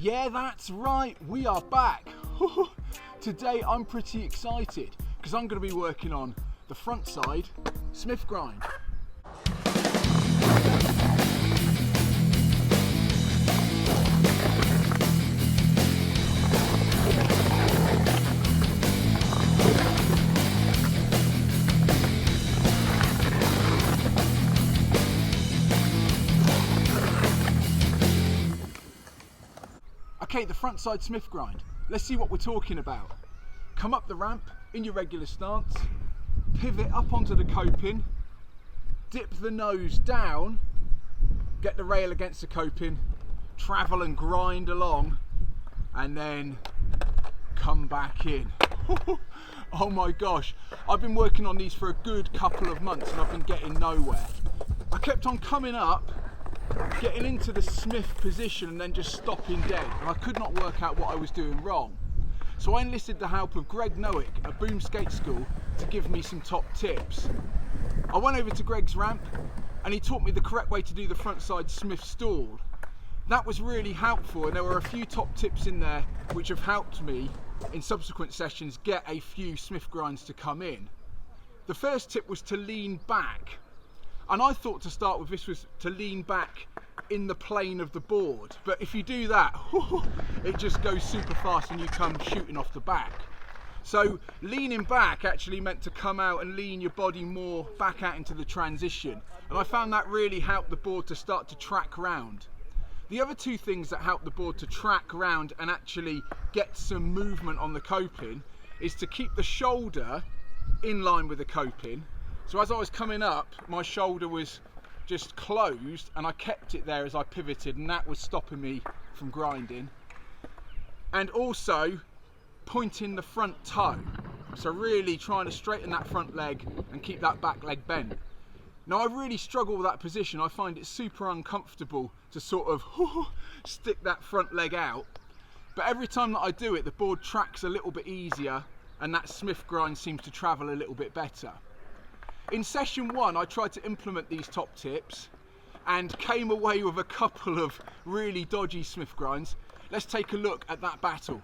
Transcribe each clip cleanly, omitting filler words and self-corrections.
Yeah, that's right, we are back. Today I'm pretty excited because I'm going to be working on the Frontside Smith grind. Okay, the Frontside Smith grind. Let's see what we're talking about. Come up the ramp in your regular stance, pivot up onto the coping, dip the nose down, get the rail against the coping, travel and grind along, and then come back in. Oh my gosh, I've been working on these for a good couple of months and I've been getting nowhere. I kept on coming up, getting into the Smith position and then just stopping dead, and I could not work out what I was doing wrong. So I enlisted the help of Greg Nowik at Boom Skate School to give me some top tips. I went over to Greg's ramp and he taught me the correct way to do the Frontside Smith stall. That was really helpful, and there were a few top tips in there which have helped me in subsequent sessions get a few Smith grinds to come in. The first tip was to lean back. And I thought to start with this was to lean back in the plane of the board. But if you do that, it just goes super fast and you come shooting off the back. So leaning back actually meant to come out and lean your body more back out into the transition. And I found that really helped the board to start to track round. The other two things that help the board to track round and actually get some movement on the coping is to keep the shoulder in line with the coping. So as I was coming up, my shoulder was just closed and I kept it there as I pivoted, and that was stopping me from grinding. And also pointing the front toe. So really trying to straighten that front leg and keep that back leg bent. Now I really struggle with that position. I find it super uncomfortable to sort of stick that front leg out. But every time that I do it, the board tracks a little bit easier and that Smith grind seems to travel a little bit better. In session one, I tried to implement these top tips and came away with a couple of really dodgy Smith grinds. Let's take a look at that battle.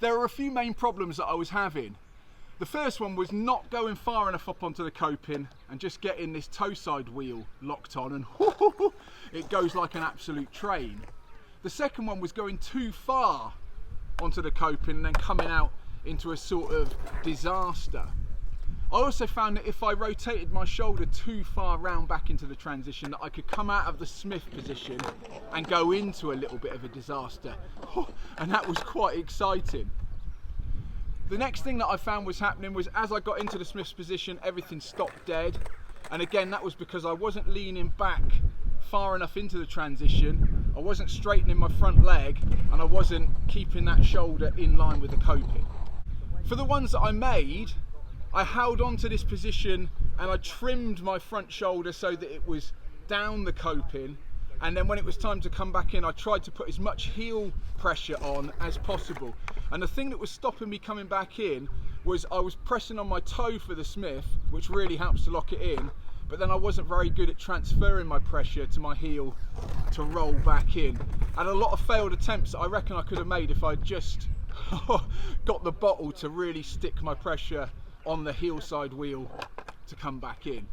There were a few main problems that I was having. The first one was not going far enough up onto the coping and just getting this toe side wheel locked on, and it goes like an absolute train. The second one was going too far onto the coping and then coming out into a sort of disaster. I also found that if I rotated my shoulder too far round back into the transition, that I could come out of the Smith position and go into a little bit of a disaster. And that was quite exciting. The next thing that I found was happening was as I got into the Smith's position, everything stopped dead. And again, that was because I wasn't leaning back far enough into the transition, I wasn't straightening my front leg, and I wasn't keeping that shoulder in line with the coping. For the ones that I made, I held on to this position and I trimmed my front shoulder so that it was down the coping, and then when it was time to come back in, I tried to put as much heel pressure on as possible. And the thing that was stopping me coming back in was I was pressing on my toe for the Smith, which really helps to lock it in, but then I wasn't very good at transferring my pressure to my heel to roll back in. And a lot of failed attempts that I reckon I could have made if I'd just got the bottle to really stick my pressure on the heel side wheel to come back in.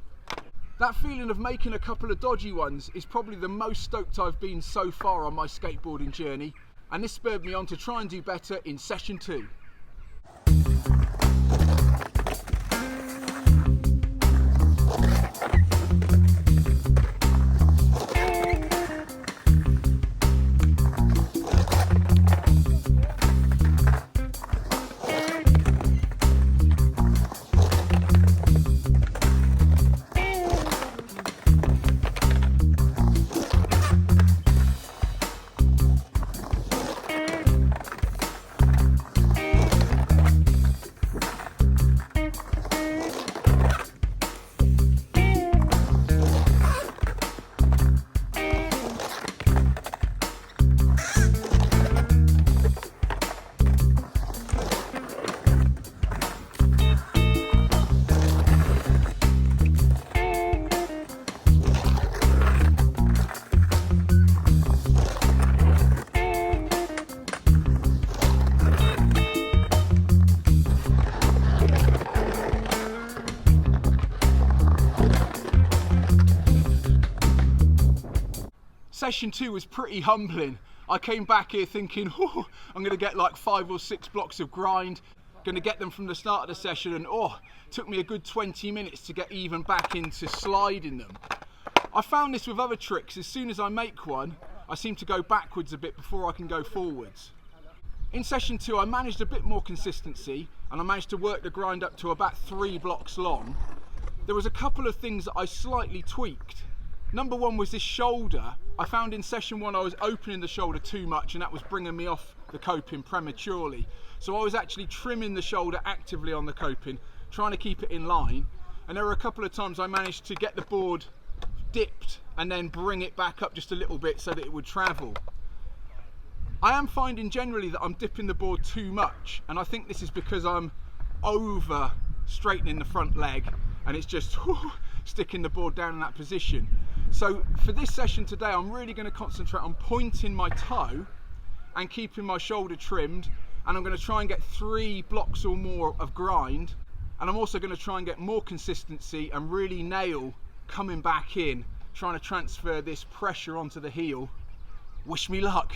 That feeling of making a couple of dodgy ones is probably the most stoked I've been so far on my skateboarding journey, and this spurred me on to try and do better in session 2. Session 2 was pretty humbling. I came back here thinking, I'm going to get like 5 or 6 blocks of grind, going to get them from the start of the session, and it took me a good 20 minutes to get even back into sliding them. I found this with other tricks. As soon as I make one, I seem to go backwards a bit before I can go forwards. In session 2, I managed a bit more consistency, and I managed to work the grind up to about 3 blocks long. There was a couple of things that I slightly tweaked. Number one was this shoulder. I found in session 1 I was opening the shoulder too much, and that was bringing me off the coping prematurely. So I was actually trimming the shoulder actively on the coping, trying to keep it in line. And there were a couple of times I managed to get the board dipped and then bring it back up just a little bit so that it would travel. I am finding generally that I'm dipping the board too much, and I think this is because I'm over straightening the front leg and it's just sticking the board down in that position. So for this session today, I'm really going to concentrate on pointing my toe and keeping my shoulder trimmed, and I'm going to try and get 3 blocks or more of grind, and I'm also going to try and get more consistency and really nail coming back in, trying to transfer this pressure onto the heel. Wish me luck.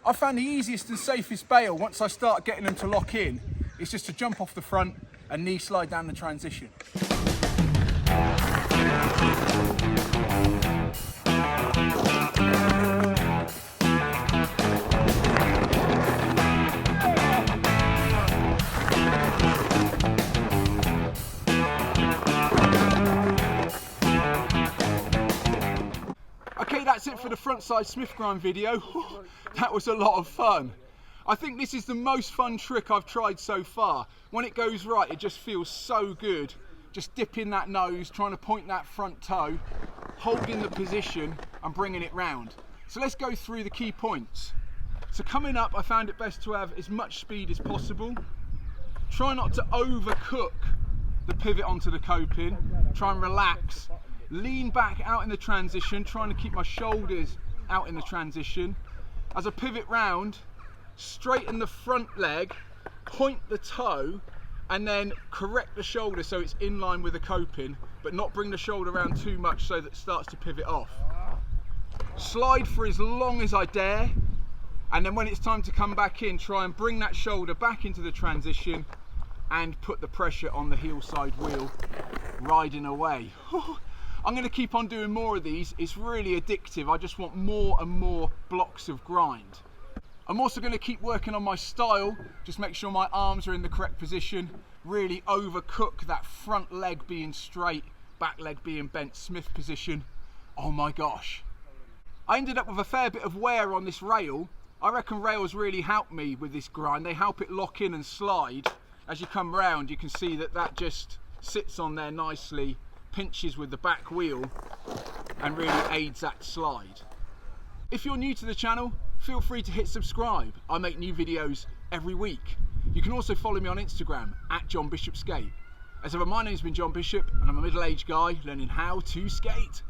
I found the easiest and safest bail once I start getting them to lock in is just to jump off the front and knee slide down the transition. Okay, that's it for the frontside Smith grind video. That was a lot of fun. I think this is the most fun trick I've tried so far. When it goes right, it just feels so good. Just dipping that nose, trying to point that front toe, holding the position and bringing it round. So let's go through the key points. So coming up, I found it best to have as much speed as possible. Try not to overcook the pivot onto the coping. Try and relax. Lean back out in the transition, trying to keep my shoulders out in the transition. As I pivot round, straighten the front leg, point the toe, and then correct the shoulder so it's in line with the coping, but not bring the shoulder around too much so that it starts to pivot off. Slide for as long as I dare, and then when it's time to come back in, try and bring that shoulder back into the transition and put the pressure on the heel side wheel, riding away. I'm going to keep on doing more of these. It's really addictive. I just want more and more blocks of grind. I'm also going to keep working on my style, just make sure my arms are in the correct position, really overcook that front leg being straight, back leg being bent, Smith position. Oh my gosh. I ended up with a fair bit of wear on this rail. I reckon rails really help me with this grind. They help it lock in and slide. As you come round, you can see that that just sits on there nicely, pinches with the back wheel, and really aids that slide. If you're new to the channel, feel free to hit subscribe. I make new videos every week. You can also follow me on Instagram @JohnBishopSkate. As ever, my name's been John Bishop, and I'm a middle-aged guy learning how to skate.